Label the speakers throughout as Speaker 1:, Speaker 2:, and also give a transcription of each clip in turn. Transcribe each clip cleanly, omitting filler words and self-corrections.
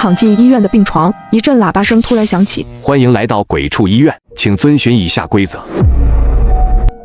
Speaker 1: 躺进医院的病床，一阵喇叭声突然响起：“
Speaker 2: 欢迎来到鬼畜医院，请遵循以下规则。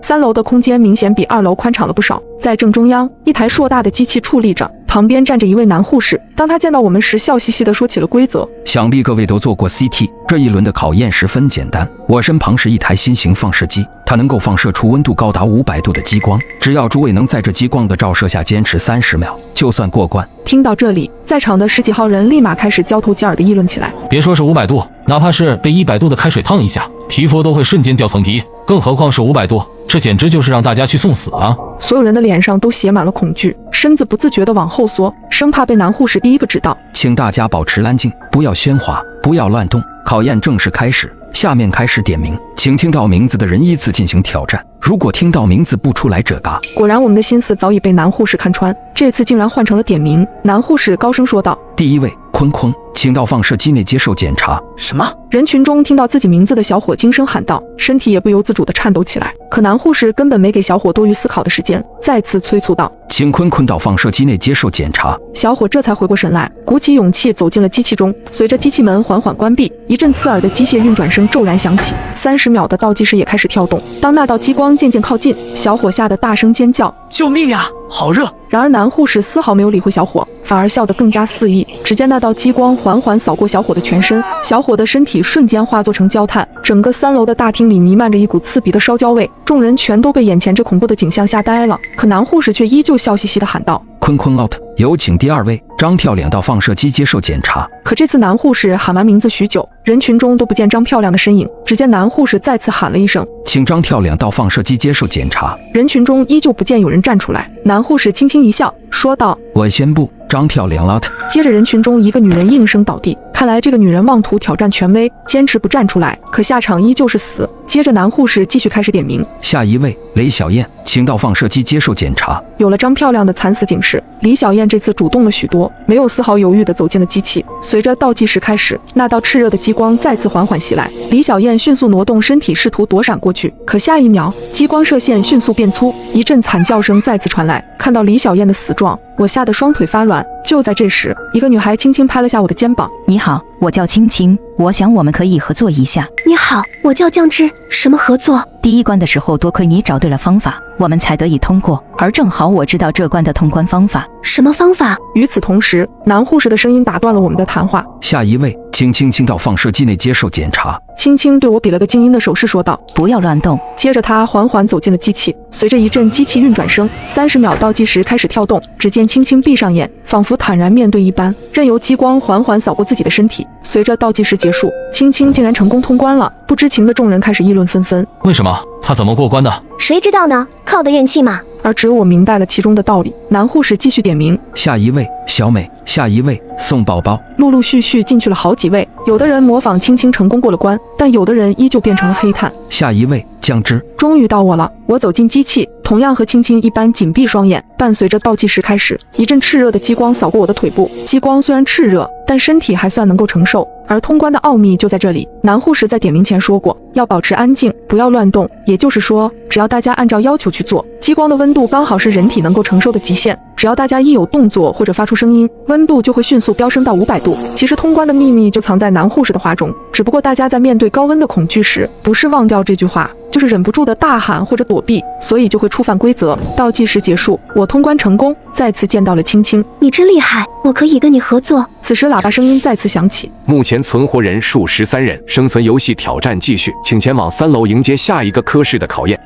Speaker 2: ”3
Speaker 1: 楼的空间明显比2楼宽敞了不少，在正中央，一台硕大的机器矗立着，旁边站着一位男护士。当他见到我们时，笑嘻嘻地说起了规则：“
Speaker 3: 想必各位都做过 CT， 这一轮的考验十分简单。我身旁是一台新型放射机，它能够放射出温度高达500度的激光，只要诸位能在这激光的照射下坚持30秒，就算过关。”
Speaker 1: 听到这里，在场的10几号人立马开始交头接耳地议论起来。
Speaker 4: 别说是500度，哪怕是被100度的开水烫一下，皮肤都会瞬间掉层皮，更何况是500度，这简直就是让大家去送死啊！
Speaker 1: 所有人的脸上都写满了恐惧，身子不自觉地往后缩，生怕被男护士第一个指到。
Speaker 3: 请大家保持安静，不要喧哗，不要乱动。考验正式开始，下面开始点名，请听到名字的人依次进行挑战。如果听到名字不出来者嘎。
Speaker 1: 果然，我们的心思早已被男护士看穿，这次竟然换成了点名。男护士高声说道：“
Speaker 3: 第一位，坤坤，请到放射机内接受检查。”
Speaker 2: 什么？
Speaker 1: 人群中听到自己名字的小伙惊声喊道，身体也不由自主地颤抖起来。可男护士根本没给小伙多余思考的时间，再次催促道：“
Speaker 3: 请坤坤到放射机内接受检查。”
Speaker 1: 小伙这才回过神来，鼓起勇气走进了机器中。随着机器门缓缓关闭，一阵刺耳的机械运转声骤然响起，30秒的倒计时也开始跳动。当那道激光渐渐靠近，小伙吓得大声尖叫：“
Speaker 2: 救命呀！好热！”
Speaker 1: 然而男护士丝毫没有理会小伙，反而笑得更加肆意。只见那道激光缓缓扫过小伙的全身，小伙的身体瞬间化作成焦炭。整个3楼的大厅里弥漫着一股刺鼻的烧焦味，众人全都被眼前这恐怖的景象吓呆了。可男护士却依旧笑嘻嘻地喊道：“
Speaker 3: 坤坤 out， 有请第2位张漂亮到放射机接受检查。”
Speaker 1: 可这次男护士喊完名字许久，人群中都不见张漂亮的身影。只见男护士再次喊了一声：“
Speaker 3: 请张漂亮到放射机接受检查。”
Speaker 1: 人群中依旧不见有人站出来。男护士轻轻一笑，说道：“
Speaker 3: 我宣布，张漂亮 out。”
Speaker 1: 接着人群中一个女人应声倒地，看来这个女人妄图挑战权威，坚持不站出来，可下场依旧是死。接着男护士继续开始点名：“
Speaker 3: 下一位雷小燕，请到放射机接受检查。”
Speaker 1: 有了张漂亮的惨死警示，李小燕这次主动了许多，没有丝毫犹豫地走进了机器。随着倒计时开始，那道炽热的激光再次缓缓袭来，李小燕迅速挪动身体试图躲闪过去，可下一秒激光射线迅速变粗，一阵惨叫声再次传来。看到李小燕的死状，我吓得双腿发软。就在这时，一个女孩轻轻拍了下我的肩膀：“
Speaker 5: 你好，我叫青青，我想我们可以合作一下。”“
Speaker 6: 你好，我叫酱汁，什么合作？”“
Speaker 5: 第1关的时候多亏你找对了方法，我们才得以通过，而正好我知道这关的通关方法。”“
Speaker 6: 什么方法？”
Speaker 1: 与此同时，男护士的声音打断了我们的谈话：“
Speaker 3: 下一位，请青青到放射机内接受检查。”
Speaker 1: 青青对我比了个静音的手势，说道：“
Speaker 5: 不要乱动。”
Speaker 1: 接着他缓缓走进了机器，随着一阵机器运转声，30秒倒计时开始跳动。只见青青闭上眼，仿佛坦然面对一般，任由激光缓缓扫过自己的身体。随着倒计时结束，青青竟然成功通关了。不知情的众人开始议论纷纷：“
Speaker 4: 为什么？他怎么过关的？”“
Speaker 6: 谁知道呢？靠的运气嘛。”
Speaker 1: 而只有我明白了其中的道理。男护士继续点名：“
Speaker 3: 下一位小美，下一位宋宝宝。”
Speaker 1: 陆陆续续进去了好几位，有的人模仿青青成功过了关，但有的人依旧变成了黑炭。
Speaker 3: 下一位酱汁。
Speaker 1: 终于到我了，我走进机器，同样和青青一般紧闭双眼。伴随着倒计时开始，一阵炽热的激光扫过我的腿部。激光虽然炽热，但身体还算能够承受。而通关的奥秘就在这里。男护士在点名前说过，要保持安静，不要乱动。也就是说，只要大家按照要求去做，激光的温度刚好是人体能够承受的极限。只要大家一有动作或者发出声音，温度就会迅速飙升到500度。其实通关的秘密就藏在男护士的话中，只不过大家在面对高温的恐惧时，不是忘掉这句话，就是忍不住的大喊或者躲避，所以就会触犯规则。倒计时结束，我通关成功，再次见到了青青。
Speaker 6: “你真厉害，我可以跟你合作。”
Speaker 1: 此时喇叭声音再次响起：“
Speaker 2: 目前存活人数13人，生存游戏挑战继续，请前往3楼迎接下一个科室的考验。”